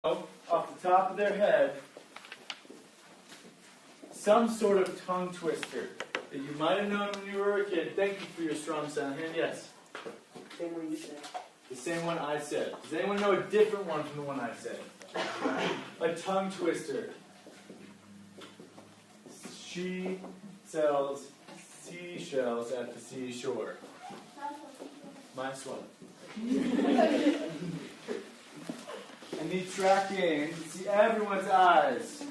off the top of their head some sort of tongue twister that you might have known when you were a kid. Thank you for your strong silent hand. Yes? Same one you said. The same one I said. Does anyone know a different one from the one I said? A tongue twister. She sells seashells at the seashore. Nice one. I need tracking. See everyone's eyes.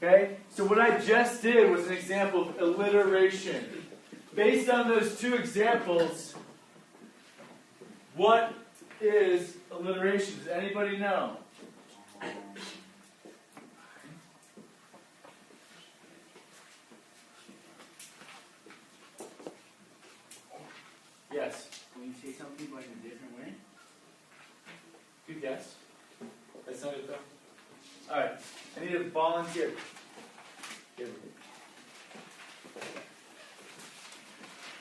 Okay? So what I just did was an example of alliteration. Based on those two examples, what is alliteration? Does anybody know? Yes. When you say something but in a different way? Good guess. That's not it though. Alright. I need a volunteer.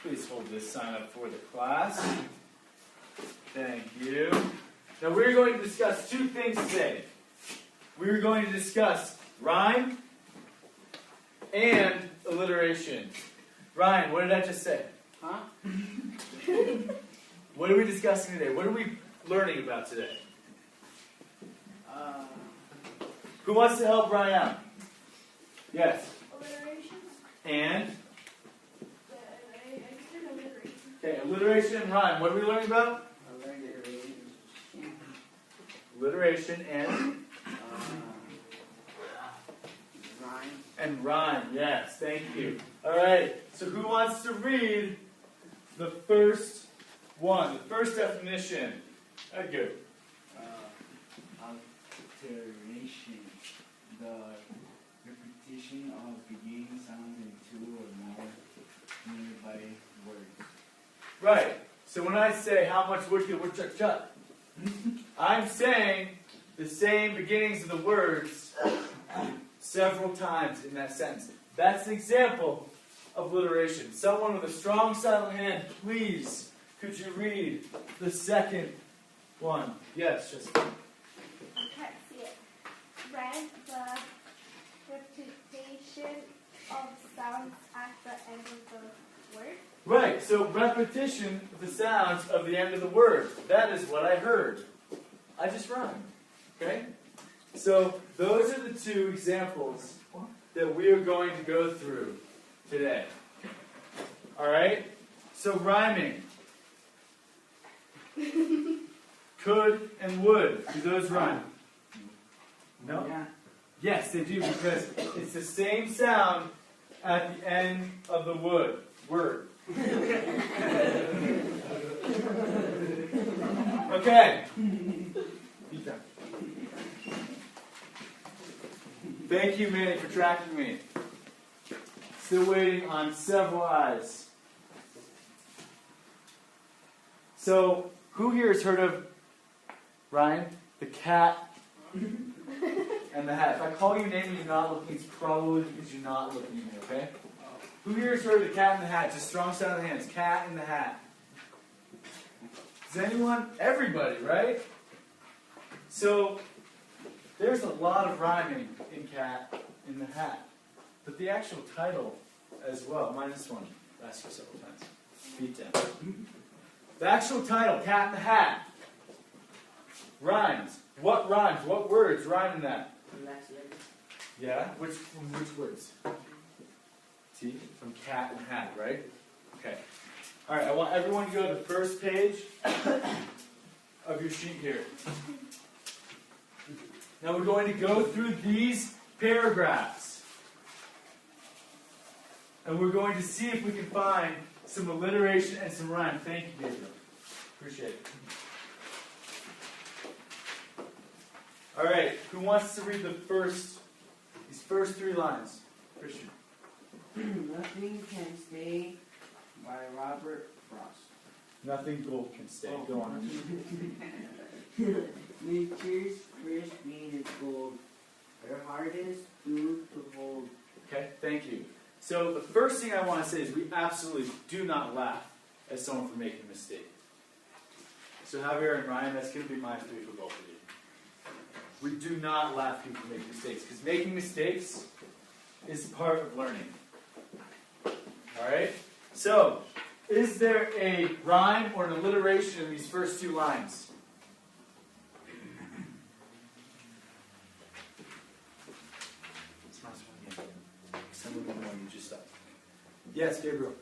Please hold this sign up for the class. Thank you. Now we're going to discuss two things today. We're going to discuss rhyme and alliteration. Ryan, what did I just say? Huh? What are we discussing today? What are we learning about today? Who wants to help Ryan out? Yes. Alliteration. And? I said alliteration. Okay, alliteration and rhyme. What are we learning about? Alliteration and? Rhyme. And rhyme, yes, thank you. Alright, so who wants to read the first one, the first definition? Good. Alliteration. The repetition of beginning sounds in two or more nearby words. Right, so when I say how much wood can a woodchuck chuck, I'm saying the same beginnings of the words several times in that sentence. That's an example of alliteration. Someone with a strong silent hand, please, could you read the second one? Yes, Jessica. I can't see it. Rank the repetition of sounds at the end of the word. Right, so repetition of the sounds of the end of the word. That is what I heard. I just rhymed. Okay? So those are the two examples that we are going to go through today. Alright? So rhyming. Could and would. Do those rhyme? No? Yeah. Yes, they do, because it's the same sound at the end of the word. Okay. Thank you, Manny, for tracking me. Still waiting on several eyes. So, who here has heard of Ryan, the cat, and the hat? If I call you a name and you're not looking, it's probably because you're not looking at me, okay? Who here has heard of the cat and the hat? Just strong sound of the hands. Cat in the hat. Does anyone? Everybody, right? So, there's a lot of rhyming in cat in the hat. But the actual title as well, minus one. Ask you several times. Beat down. The actual title, Cat in the Hat, rhymes. What rhymes? What words rhyme in that? Yeah? From which words? See? From cat and hat, right? Okay. Alright, I want everyone to go to the first page of your sheet here. Now we're going to go through these paragraphs. And we're going to see if we can find some alliteration and some rhyme. Thank you, Gabriel. Appreciate it. Alright, who wants to read these first three lines? Christian. Nothing Can Stay by Robert Frost. Nothing gold can stay. Go on. Nature's first green is gold, her hardest food to hold. Okay, thank you. So the first thing I want to say is we absolutely do not laugh at someone for making a mistake. So Javier and Ryan, that's going to be my 3 for both of you. we do not laugh people make mistakes, because making mistakes is part of learning. Alright? So, is there a rhyme or an alliteration in these first two lines? Some of them know you just stopped. Yes, Gabriel.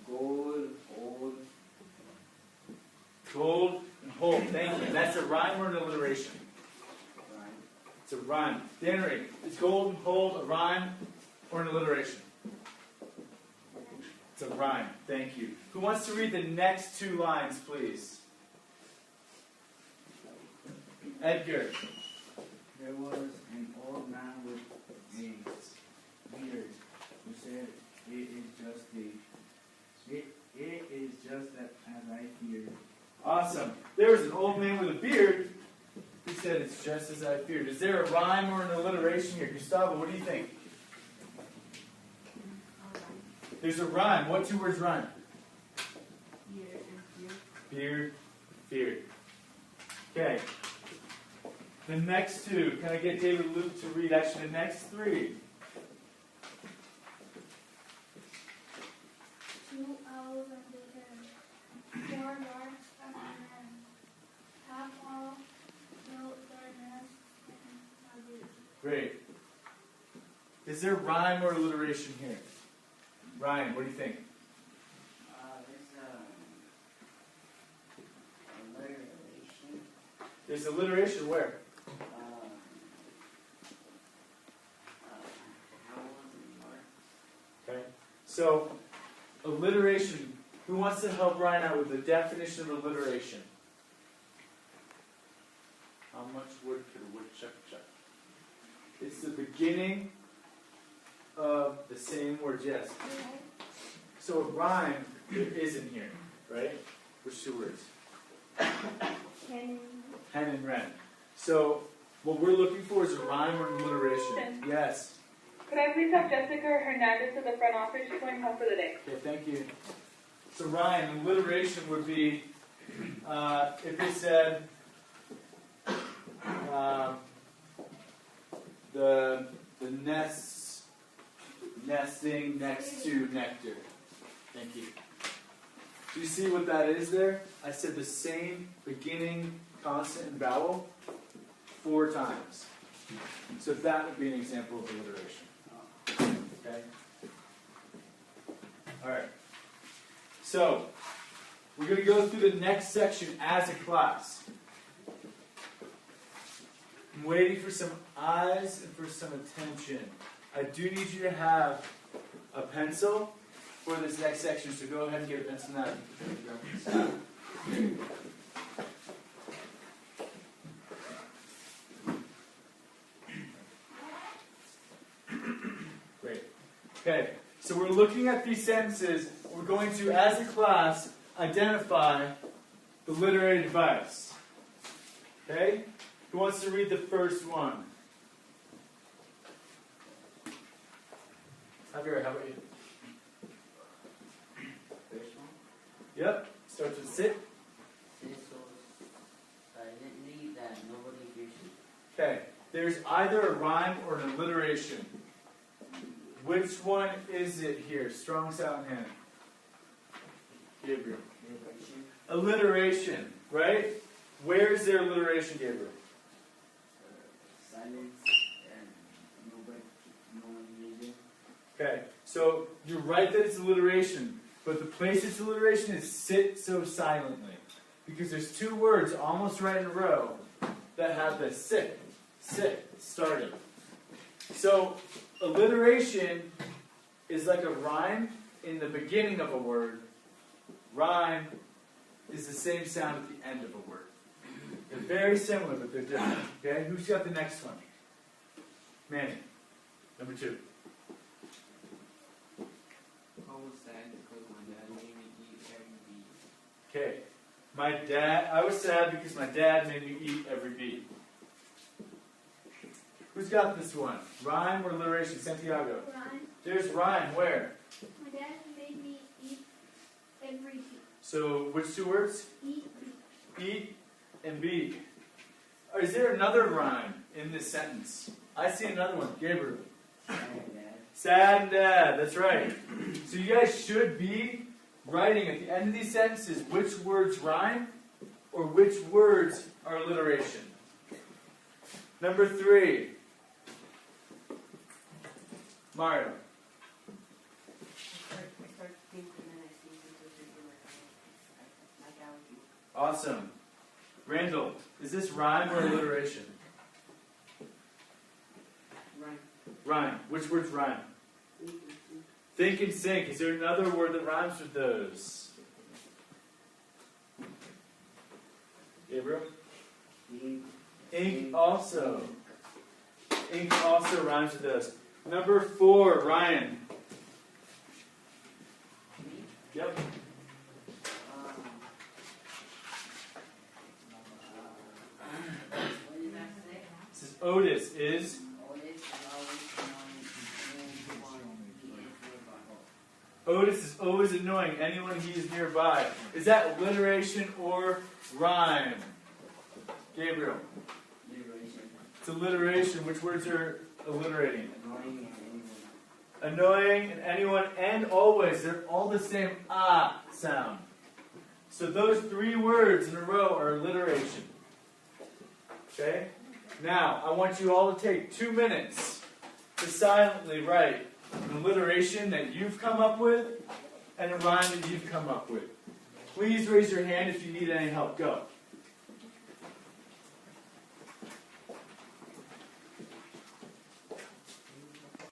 Gold, old. Gold and hold. Thank you. That's a rhyme or an alliteration? Right. It's a rhyme. Henry, is gold and hold a rhyme or an alliteration? It's a rhyme. Thank you. Who wants to read the next two lines, please? Edgar. There was an old man with a beard who said, it is just that as I feared. Awesome. There was an old man with a beard who said, it's just as I feared. Is there a rhyme or an alliteration here? Gustavo, what do you think? There's a rhyme. What two words rhyme? Beard, feared. Okay. The next two. Can I get David Luke to read actually the next three? 2 owls and a hen, 4 larks and a wren, half all built their nests in a ditch. Great. Is there rhyme or alliteration here? Ryan, what do you think? There's There's alliteration where? Okay. So, alliteration. Who wants to help Ryan out with the definition of alliteration? How much wood could a woodchuck chuck? It's the beginning of the same word, yes. So a rhyme isn't here, right? Which two words? Hen and wren. So what we're looking for is a rhyme or an alliteration. Yes. Could I please have Jessica Hernandez to the front office? She's going home for the day. Okay, thank you. So Ryan, alliteration would be if it said the nests nesting next to nectar. Thank you. Do you see what that is there? I said the same beginning consonant and vowel 4 times. So that would be an example of alliteration. Okay? Alright. So, we're going to go through the next section as a class. I'm waiting for some eyes and for some attention. I do need you to have a pencil for this next section, so go ahead and get a pencil now. Great. Okay, so we're looking at these sentences. We're going to, as a class, identify the literary device. Okay? Who wants to read the first one? Javier, how about you? first one. Yep. Starts with sit. Sit so silently that nobody hears you. Okay. There's either a rhyme or an alliteration. Which one is it here? Strong silent hand. Gabriel. Alliteration, right? Where is there alliteration, Gabriel? Silence and no one hears it. Okay, so you're right that it's alliteration, but the place it's alliteration is sit so silently. Because there's 2 words almost right in a row that have the sit starting. So alliteration is like a rhyme in the beginning of a word. Rhyme is the same sound at the end of a word. They're very similar, but they're different. Okay, who's got the next one? Manny, number 2. I was sad because my dad made me eat every beat. Okay, I was sad because my dad made me eat every beat. Who's got this one? Rhyme or alliteration? Santiago. Rhyme. There's rhyme. Where? My dad made me eat every beat. So, which 2 words? Eat beat. Eat and beat. Or is there another rhyme in this sentence? I see another one. Gabriel. Sad and dad. That's right. So you guys should be writing at the end of these sentences which words rhyme or which words are alliteration. Number 3. Mario. I start thinking and I see something like allergy. Awesome. Randall, is this rhyme or alliteration? Rhyme. Rhyme. Which words rhyme? Think and sink. Is there another word that rhymes with those? Gabriel? Ink also. Ink also rhymes with those. Number 4, Ryan. Yep. What did I say? This is Otis is. Otis is always annoying anyone he is nearby. Is that alliteration or rhyme? Gabriel. It's alliteration. Which words are alliterating? Annoying and anyone and always. They're all the same ah sound. So those 3 words in a row are alliteration. Okay? Now, I want you all to take 2 minutes to silently write an alliteration that you've come up with and a rhyme that you've come up with. Please raise your hand if you need any help. Go.